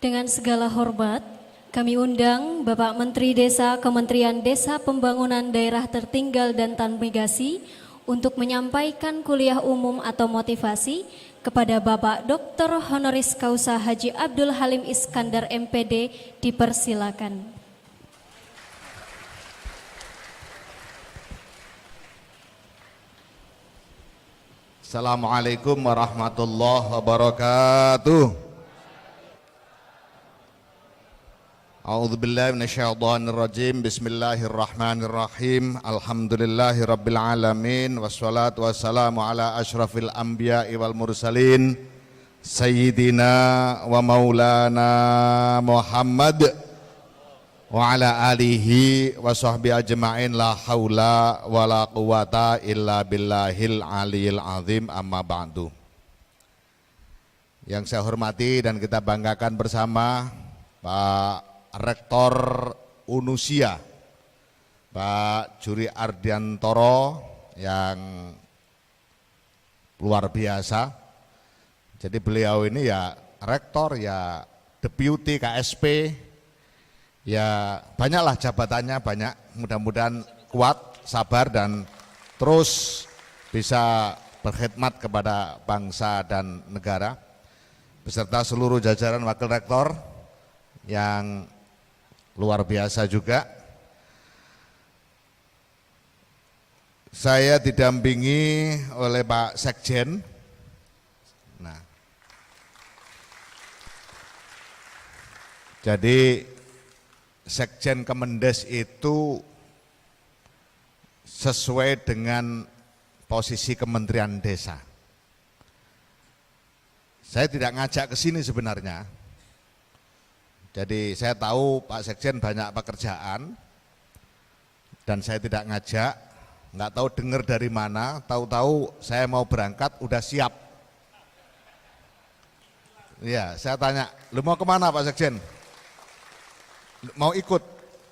Dengan segala hormat, kami undang Bapak Menteri Desa Kementerian Desa Pembangunan Daerah Tertinggal dan Transmigrasi untuk menyampaikan kuliah umum atau motivasi kepada Bapak Dr. Honoris Causa Haji Abdul Halim Iskandar MPD. Dipersilakan. Assalamualaikum warahmatullahi wabarakatuh. A'udzubillahi minasyaitonirrajim. Bismillahirrahmanirrahim. Alhamdulillahirabbil alamin wassalatu wassalamu ala asyrafil anbiya'i wal mursalin sayyidina wa maulana Muhammad wa ala alihi wa sahbihi ajma'in. La haula wa la quwata illa billahil aliyil azim. Amma ba'du. Yang saya hormati dan kita banggakan bersama Pak Rektor Unusia, Pak Juri Ardiantoro, yang luar biasa. Jadi beliau ini ya rektor, ya deputi KSP, ya banyaklah jabatannya, banyak. Mudah-mudahan kuat, sabar, dan terus bisa berkhidmat kepada bangsa dan negara, beserta seluruh jajaran wakil rektor yang luar biasa juga. Saya didampingi oleh Pak Sekjen. Nah, jadi Sekjen Kemendes itu sesuai dengan posisi Kementerian Desa. Saya tidak ngajak ke sini sebenarnya. Jadi saya tahu Pak Sekjen banyak pekerjaan dan saya tidak ngajak, nggak tahu dengar dari mana, tahu-tahu saya mau berangkat udah siap. Iya, saya tanya, lu mau kemana Pak Sekjen? Mau ikut?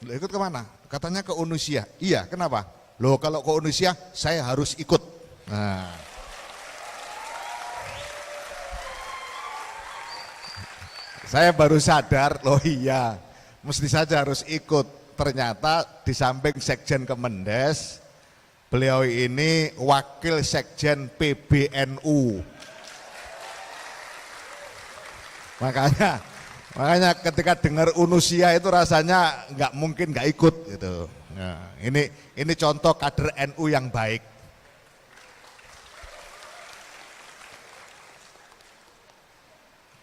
Lu ikut kemana? Katanya ke Unusia. Iya, kenapa? Loh kalau ke Unusia saya harus ikut. Nah. Saya baru sadar, loh iya, mesti saja harus ikut. Ternyata di samping Sekjen Kemendes, beliau ini Wakil Sekjen PBNU. Makanya ketika dengar Unusia itu rasanya nggak mungkin nggak ikut gitu. Nah, ini contoh kader NU yang baik.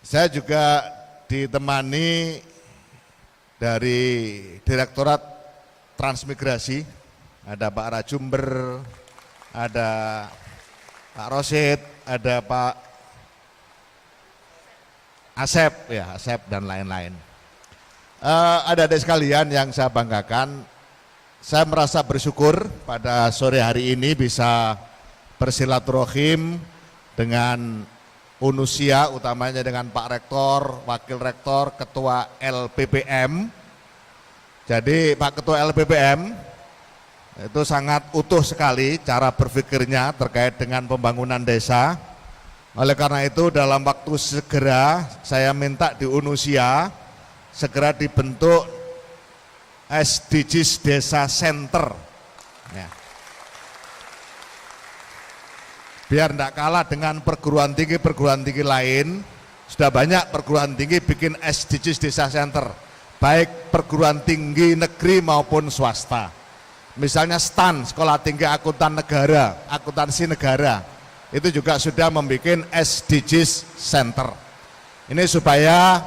Saya juga ditemani dari Direktorat Transmigrasi, ada Pak Rajumber, ada Pak Rosid, ada Pak Asep, ya Asep dan lain-lain. Adik-adik sekalian yang saya banggakan, saya merasa bersyukur pada sore hari ini bisa bersilaturahim dengan Unusia, utamanya dengan Pak Rektor, Wakil Rektor, Ketua LPPM. Jadi Pak Ketua LPPM itu sangat utuh sekali cara berpikirnya terkait dengan pembangunan desa. Oleh karena itu dalam waktu segera saya minta di Unusia segera dibentuk SDGs Desa Center. Ya. Biar tidak kalah dengan perguruan tinggi lain, sudah banyak perguruan tinggi bikin SDGs Desa Center, baik perguruan tinggi negeri maupun swasta. Misalnya STAN, Sekolah Tinggi Akuntansi Negara, itu juga sudah membuat SDGs Center. Ini supaya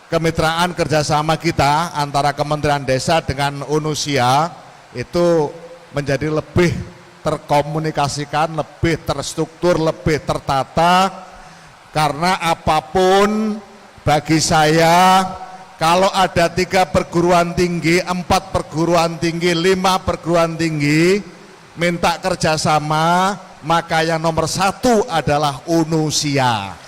kemitraan kerjasama kita antara Kementerian Desa dengan Unusia itu menjadi lebih terkomunikasikan, lebih terstruktur, lebih tertata. Karena apapun bagi saya, kalau ada 3 perguruan tinggi, 4 perguruan tinggi, 5 perguruan tinggi minta kerjasama, maka yang nomor 1 adalah Unusia.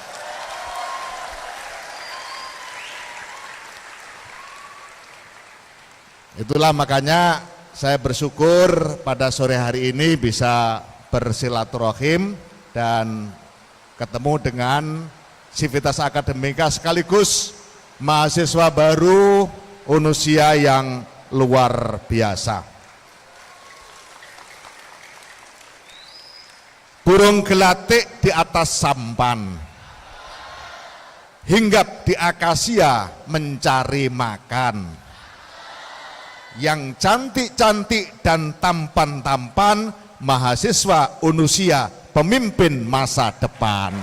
Itulah makanya saya bersyukur pada sore hari ini bisa bersilaturahim dan ketemu dengan Civitas Akademika sekaligus mahasiswa baru unusia yang luar biasa. Burung gelatik di atas sampan, hinggap di akasia mencari makan. Yang cantik-cantik dan tampan-tampan, mahasiswa unusia pemimpin masa depan.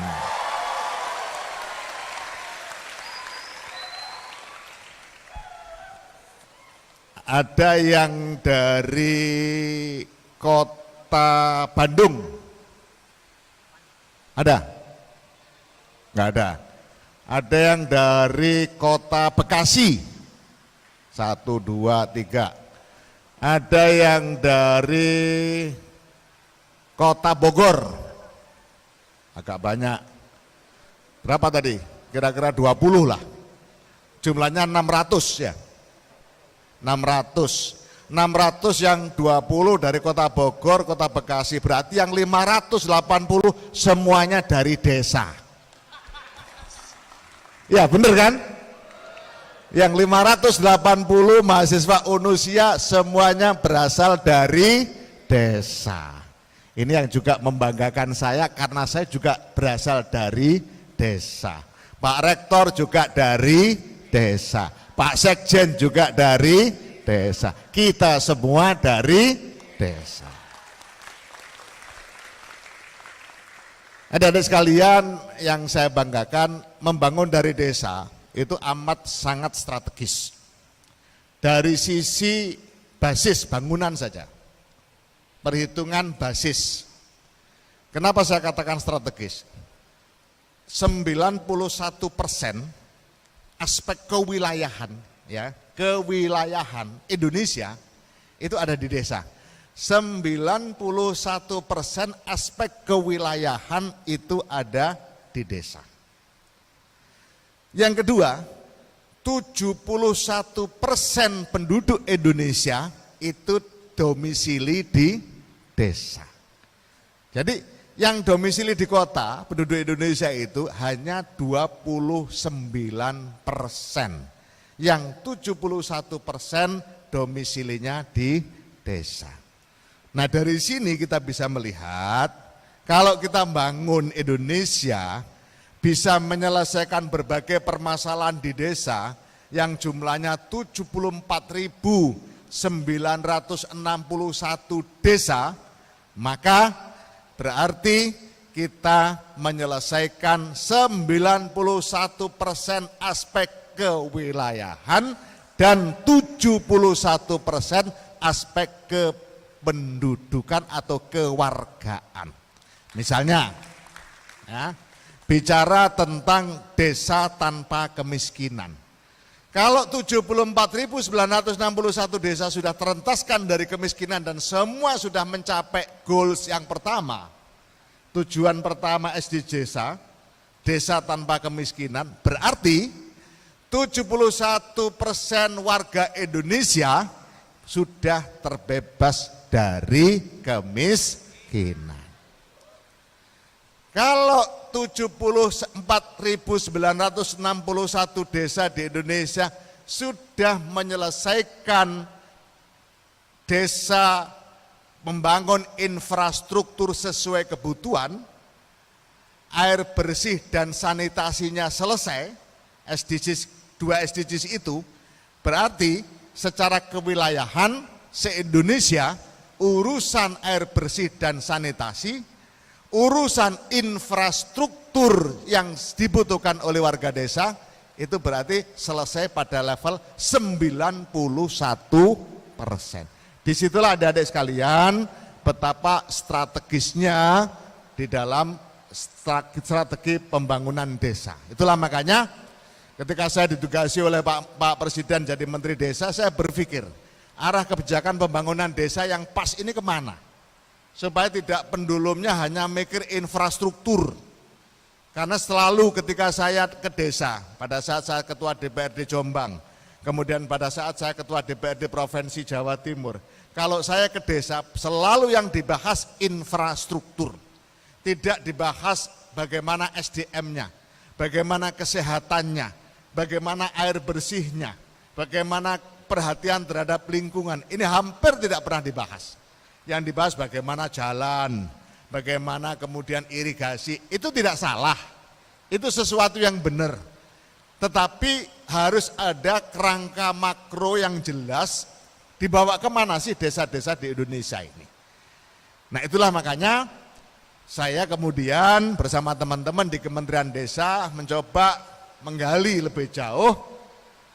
Ada yang dari kota Bandung? Ada? Enggak ada. Ada yang dari kota Bekasi? 1, 2, 3. Ada yang dari kota Bogor? Agak banyak. Berapa tadi? Kira-kira 20 lah. Jumlahnya 600 ya. 600 yang 20 dari kota Bogor, kota Bekasi, berarti yang 580 semuanya dari desa. Ya bener kan? Yang 580 mahasiswa unusia semuanya berasal dari desa. Ini yang juga membanggakan saya karena saya juga berasal dari desa. Pak Rektor juga dari desa. Pak Sekjen juga dari desa. Kita semua dari desa. Adik-adik sekalian, yang saya banggakan, membangun dari desa itu amat sangat strategis. Dari sisi basis bangunan saja. Perhitungan basis. Kenapa saya katakan strategis? 91% aspek kewilayahan, ya, kewilayahan Indonesia itu ada di desa. 91% aspek kewilayahan itu ada di desa. Yang kedua, 71% penduduk Indonesia itu domisili di desa. Jadi yang domisili di kota, penduduk Indonesia itu hanya 29%. Yang 71% domisilinya di desa. Nah dari sini kita bisa melihat, kalau kita bangun Indonesia, bisa menyelesaikan berbagai permasalahan di desa, yang jumlahnya 74.961 desa, maka berarti kita menyelesaikan 91% aspek kewilayahan dan 71% aspek kependudukan atau kewargaan. Misalnya, ya, bicara tentang desa tanpa kemiskinan. Kalau 74.961 desa sudah terentaskan dari kemiskinan dan semua sudah mencapai goals yang pertama, tujuan pertama SDG desa tanpa kemiskinan, berarti 71% warga Indonesia sudah terbebas dari kemiskinan. Kalau 74.961 desa di Indonesia sudah menyelesaikan desa membangun infrastruktur sesuai kebutuhan, air bersih dan sanitasinya selesai, dua SDGs itu, berarti secara kewilayahan se-Indonesia urusan air bersih dan sanitasi, urusan infrastruktur yang dibutuhkan oleh warga desa itu berarti selesai pada level 91%. Disitulah adik-adik sekalian betapa strategisnya di dalam strategi pembangunan desa. Itulah makanya ketika saya ditugasi oleh Pak Presiden jadi Menteri Desa, saya berpikir arah kebijakan pembangunan desa yang pas ini kemana? Supaya tidak pendulumnya hanya mikir infrastruktur. Karena selalu ketika saya ke desa, pada saat saya ketua DPRD Jombang, kemudian pada saat saya ketua DPRD Provinsi Jawa Timur, kalau saya ke desa selalu yang dibahas infrastruktur. Tidak dibahas bagaimana SDM-nya, bagaimana kesehatannya, bagaimana air bersihnya, bagaimana perhatian terhadap lingkungan. Ini hampir tidak pernah dibahas. Yang dibahas bagaimana jalan, bagaimana kemudian irigasi, itu tidak salah. Itu sesuatu yang benar. Tetapi harus ada kerangka makro yang jelas, dibawa kemana sih desa-desa di Indonesia ini. Nah itulah makanya saya kemudian bersama teman-teman di Kementerian Desa mencoba menggali lebih jauh,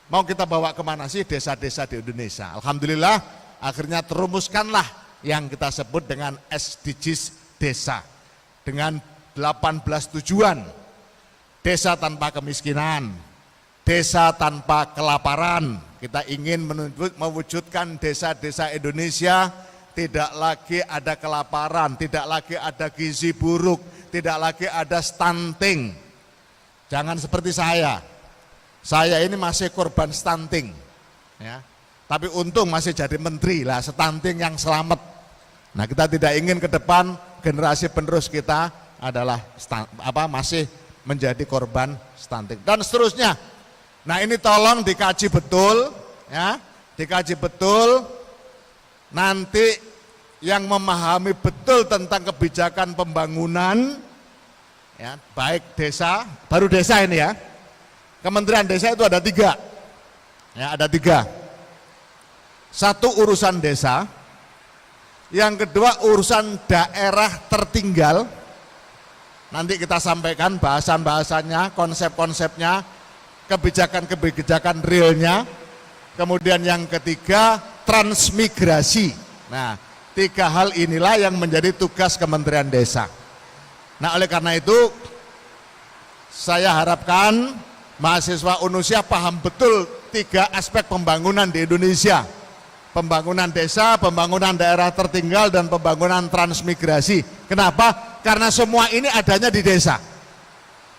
mau kita bawa kemana sih desa-desa di Indonesia. Alhamdulillah akhirnya terumuskanlah yang kita sebut dengan SDGs Desa dengan 18 tujuan. Desa tanpa kemiskinan, desa tanpa kelaparan. Kita ingin mewujudkan desa-desa Indonesia tidak lagi ada kelaparan, tidak lagi ada gizi buruk, tidak lagi ada stunting. Jangan seperti saya ini masih korban stunting, ya. Tapi untung masih jadi menteri lah, stunting yang selamat. Nah kita tidak ingin ke depan generasi penerus kita adalah masih menjadi korban stunting dan seterusnya. Nah ini tolong dikaji betul, ya, dikaji betul. Nanti yang memahami betul tentang kebijakan pembangunan, ya, baik desa, baru desa ini ya. Kementerian Desa itu ada 3, ya ada 3. Satu urusan desa, yang kedua urusan daerah tertinggal. Nanti kita sampaikan bahasan-bahasannya, konsep-konsepnya, kebijakan-kebijakan realnya. Kemudian yang ketiga transmigrasi. Nah 3 hal inilah yang menjadi tugas Kementerian Desa. Nah oleh karena itu saya harapkan mahasiswa UNUSIA paham betul 3 aspek pembangunan di Indonesia. Pembangunan desa, pembangunan daerah tertinggal, dan pembangunan transmigrasi. Kenapa? Karena semua ini adanya di desa.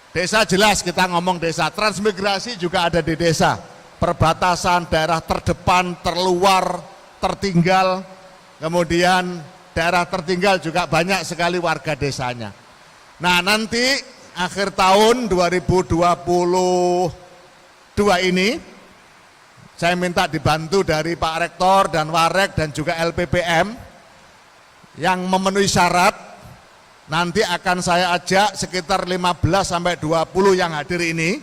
Desa jelas kita ngomong desa, transmigrasi juga ada di desa. Perbatasan, daerah terdepan, terluar, tertinggal, kemudian daerah tertinggal juga banyak sekali warga desanya. Nah nanti akhir tahun 2022 ini saya minta dibantu dari Pak Rektor dan Warek dan juga LPPM yang memenuhi syarat. Nanti akan saya ajak sekitar 15 sampai 20 yang hadir ini,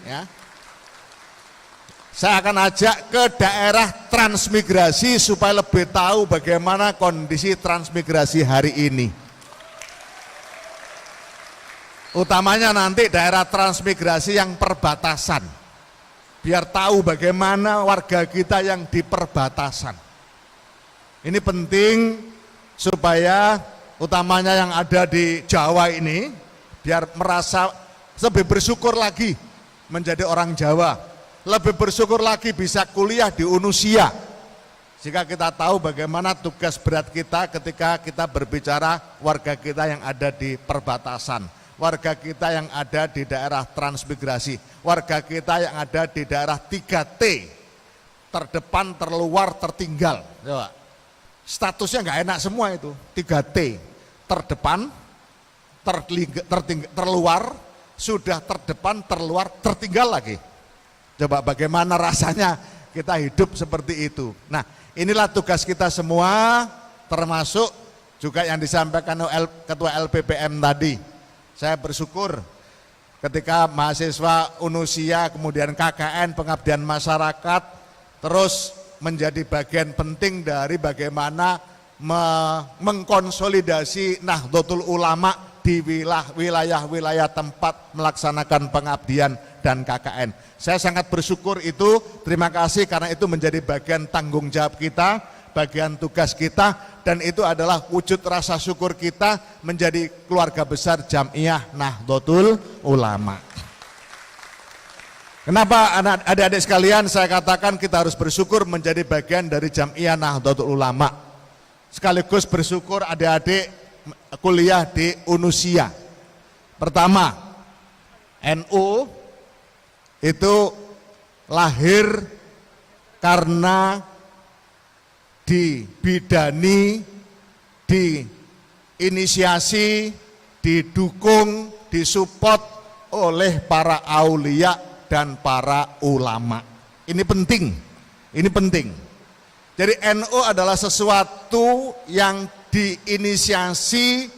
ya. Saya akan ajak ke daerah transmigrasi supaya lebih tahu bagaimana kondisi transmigrasi hari ini. Utamanya nanti daerah transmigrasi yang perbatasan. Biar tahu bagaimana warga kita yang di perbatasan. Ini penting supaya utamanya yang ada di Jawa ini biar merasa lebih bersyukur lagi menjadi orang Jawa, lebih bersyukur lagi bisa kuliah di UNUSIA, sehingga kita tahu bagaimana tugas berat kita ketika kita berbicara warga kita yang ada di perbatasan, warga kita yang ada di daerah transmigrasi, warga kita yang ada di daerah 3T, terdepan, terluar, tertinggal. Coba. Statusnya nggak enak semua itu, 3T, terdepan, terluar, sudah terdepan, terluar, tertinggal lagi. Coba bagaimana rasanya kita hidup seperti itu. Nah inilah tugas kita semua, termasuk juga yang disampaikan oleh Ketua LPPM tadi. Saya bersyukur ketika mahasiswa UNUSIA, kemudian KKN, pengabdian masyarakat, terus menjadi bagian penting dari bagaimana mengkonsolidasi Nahdlatul Ulama di wilayah-wilayah tempat melaksanakan pengabdian dan KKN. Saya sangat bersyukur itu, terima kasih karena itu menjadi bagian tanggung jawab kita, bagian tugas kita, dan itu adalah wujud rasa syukur kita menjadi keluarga besar Jam'iyah Nahdlatul Ulama. Kenapa adik-adik sekalian saya katakan kita harus bersyukur menjadi bagian dari Jam'iyah Nahdlatul Ulama. Sekaligus bersyukur adik-adik kuliah di UNUSIA. Pertama, NU itu lahir karena dibidani, diinisiasi, didukung, disupport oleh para aulia dan para ulama. Ini penting, ini penting. Jadi NU adalah sesuatu yang diinisiasi,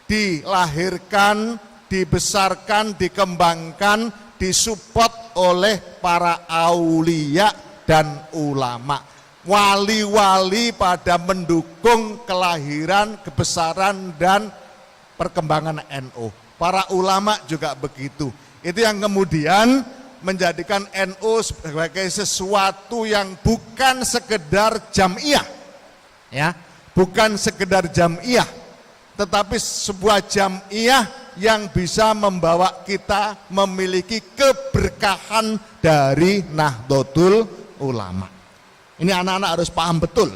dilahirkan, dibesarkan, dikembangkan, disupport oleh para aulia dan ulama. Wali-wali pada mendukung kelahiran, kebesaran, dan perkembangan NU. Para ulama juga begitu. Itu yang kemudian menjadikan NU sebagai sesuatu yang bukan sekedar jamiah, ya, bukan sekedar jamiah, tetapi sebuah jamiah yang bisa membawa kita memiliki keberkahan dari Nahdlatul Ulama. Ini anak-anak harus paham betul.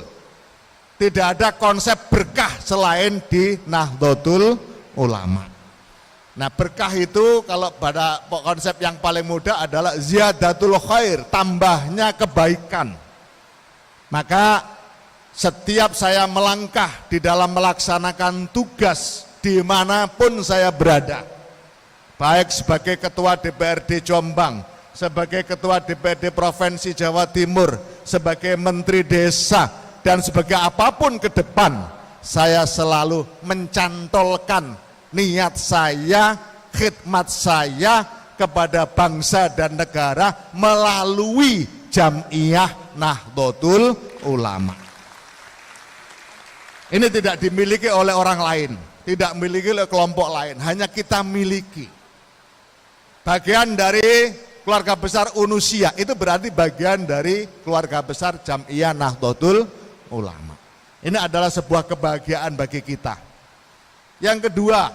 Tidak ada konsep berkah selain di Nahdlatul Ulama. Nah, berkah itu kalau pada konsep yang paling mudah adalah ziyadatul khair, tambahnya kebaikan. Maka setiap saya melangkah di dalam melaksanakan tugas dimanapun saya berada, baik sebagai ketua DPRD Jombang, sebagai ketua DPRD Provinsi Jawa Timur, sebagai menteri desa, dan sebagai apapun ke depan, saya selalu mencantolkan niat saya, khidmat saya kepada bangsa dan negara melalui Jamiah Nahdlatul Ulama. Ini tidak dimiliki oleh orang lain, tidak dimiliki oleh kelompok lain, hanya kita miliki. Bagian dari keluarga besar Unusia, itu berarti bagian dari keluarga besar Jamiah Nahdlatul Ulama. Ini adalah sebuah kebahagiaan bagi kita. Yang kedua,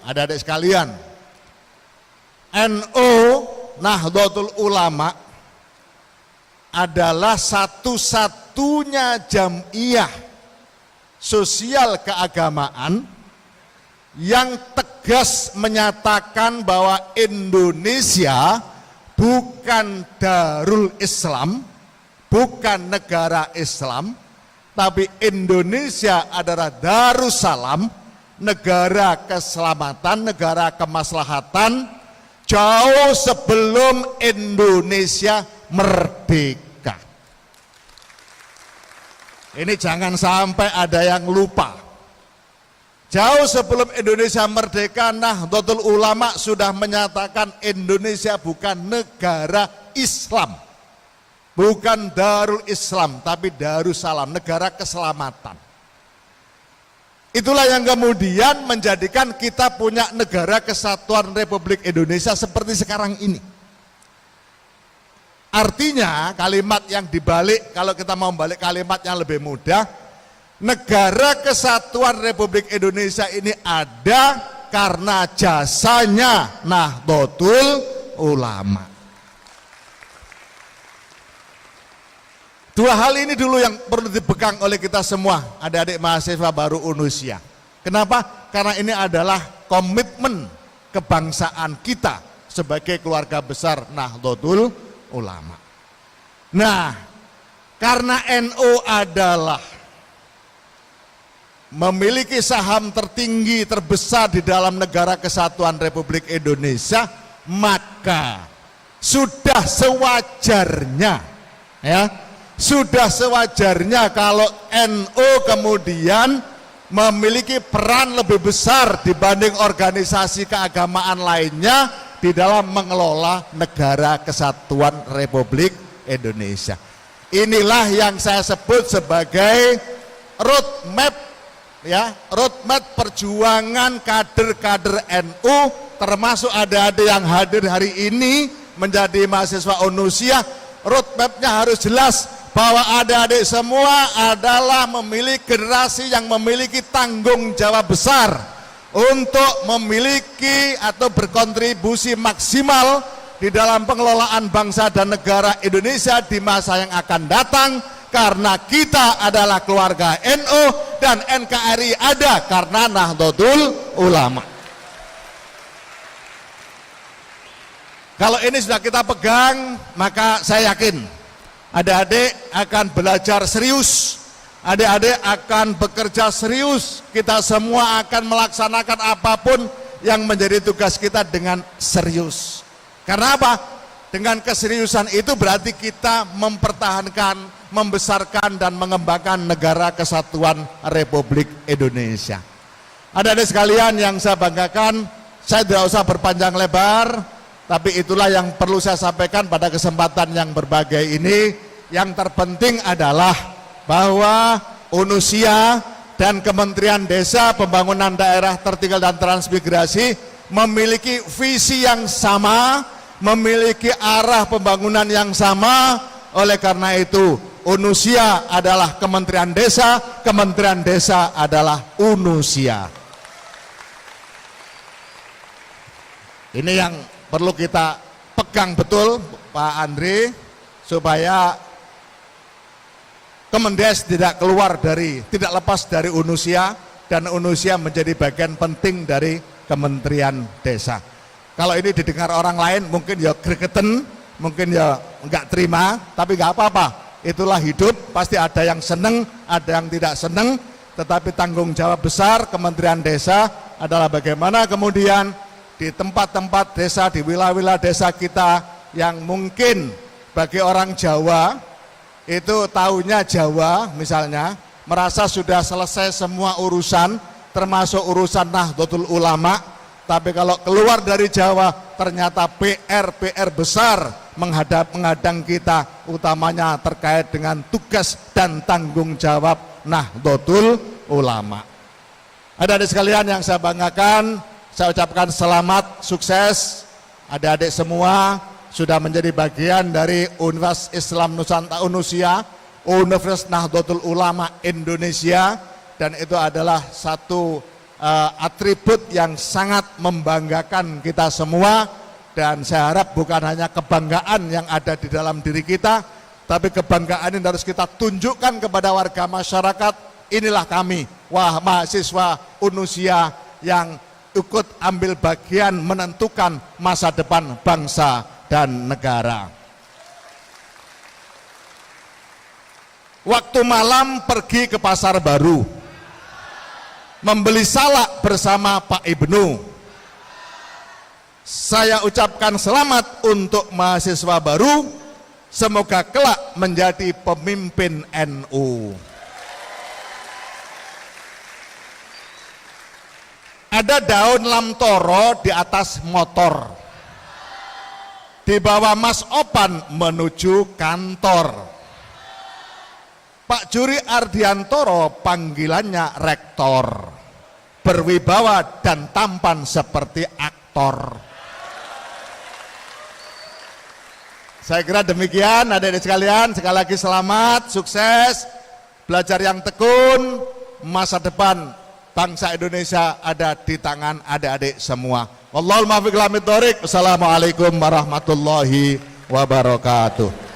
adik-adik sekalian, NU Nahdlatul Ulama adalah satu-satunya jamiah sosial keagamaan yang tegas menyatakan bahwa Indonesia bukan Darul Islam, bukan negara Islam, tapi Indonesia adalah Darussalam, negara keselamatan, negara kemaslahatan, jauh sebelum Indonesia merdeka. Ini jangan sampai ada yang lupa. Jauh sebelum Indonesia merdeka, Nahdlatul Ulama sudah menyatakan Indonesia bukan negara Islam, bukan Darul Islam, tapi Darussalam, negara keselamatan. Itulah yang kemudian menjadikan kita punya negara kesatuan Republik Indonesia seperti sekarang ini. Artinya kalimat yang dibalik, kalau kita mau balik kalimat yang lebih mudah, negara kesatuan Republik Indonesia ini ada karena jasanya Nahdlatul Ulama. Dua hal ini dulu yang perlu dipegang oleh kita semua, adik-adik mahasiswa baru Unusia. Kenapa? Karena ini adalah komitmen kebangsaan kita sebagai keluarga besar Nahdlatul Ulama. Nah, karena NU adalah memiliki saham tertinggi terbesar di dalam negara kesatuan Republik Indonesia, maka sudah sewajarnya, ya, sudah sewajarnya kalau NU kemudian memiliki peran lebih besar dibanding organisasi keagamaan lainnya di dalam mengelola negara kesatuan Republik Indonesia. Inilah yang saya sebut sebagai roadmap, ya, roadmap perjuangan kader-kader NU, termasuk adik-adik yang hadir hari ini menjadi mahasiswa Unusia. Roadmapnya harus jelas bahwa adik-adik semua adalah memiliki generasi yang memiliki tanggung jawab besar untuk memiliki atau berkontribusi maksimal di dalam pengelolaan bangsa dan negara Indonesia di masa yang akan datang, karena kita adalah keluarga NU dan NKRI ada karena Nahdlatul Ulama. Kalau ini sudah kita pegang, maka saya yakin adik-adik akan belajar serius, adik-adik akan bekerja serius, kita semua akan melaksanakan apapun yang menjadi tugas kita dengan serius. Karena apa? Dengan keseriusan itu berarti kita mempertahankan, membesarkan dan mengembangkan negara kesatuan Republik Indonesia. Adik-adik sekalian yang saya banggakan, saya tidak usah berpanjang lebar, tapi itulah yang perlu saya sampaikan pada kesempatan yang berbahagia ini. Yang terpenting adalah bahwa Unusia dan Kementerian Desa Pembangunan Daerah Tertinggal dan Transmigrasi memiliki visi yang sama, memiliki arah pembangunan yang sama. Oleh karena itu, Unusia adalah Kementerian Desa, Kementerian Desa adalah Unusia. Ini yang perlu kita pegang betul, Pak Andri, supaya Kemendes tidak lepas dari Unusia, dan Unusia menjadi bagian penting dari Kementerian Desa. Kalau ini didengar orang lain mungkin ya gregeten, mungkin ya enggak terima, tapi enggak apa-apa. Itulah hidup, pasti ada yang seneng, ada yang tidak seneng, tetapi tanggung jawab besar Kementerian Desa adalah bagaimana kemudian di tempat-tempat desa, di wilayah-wilayah desa kita yang mungkin bagi orang Jawa itu taunya Jawa misalnya, merasa sudah selesai semua urusan, termasuk urusan Nahdlatul Ulama, tapi kalau keluar dari Jawa ternyata PR besar menghadang kita, utamanya terkait dengan tugas dan tanggung jawab Nahdlatul Ulama. Adik-adik sekalian yang saya banggakan, saya ucapkan selamat, sukses, adik-adik semua sudah menjadi bagian dari Universitas Islam Nusantara Unusia, Universitas Nahdlatul Ulama Indonesia, dan itu adalah satu atribut yang sangat membanggakan kita semua. Dan saya harap bukan hanya kebanggaan yang ada di dalam diri kita, tapi kebanggaan ini harus kita tunjukkan kepada warga masyarakat. Inilah kami, wah mahasiswa Unusia yang ikut ambil bagian menentukan masa depan bangsa dan negara. Waktu malam pergi ke Pasar Baru, membeli salak bersama Pak Ibnu. Saya ucapkan selamat untuk mahasiswa baru, semoga kelak menjadi pemimpin NU. Ada daun lamtoro di atas motor, dibawa Mas Opan menuju kantor. Pak Juri Ardiantoro panggilannya rektor, berwibawa dan tampan seperti aktor. Saya kira demikian adik-adik sekalian, sekali lagi selamat, sukses, belajar yang tekun, masa depan bangsa Indonesia ada di tangan adik-adik semua. Wallahul muwaffiq ila aqwamit thoriq. Wassalamualaikum warahmatullahi wabarakatuh.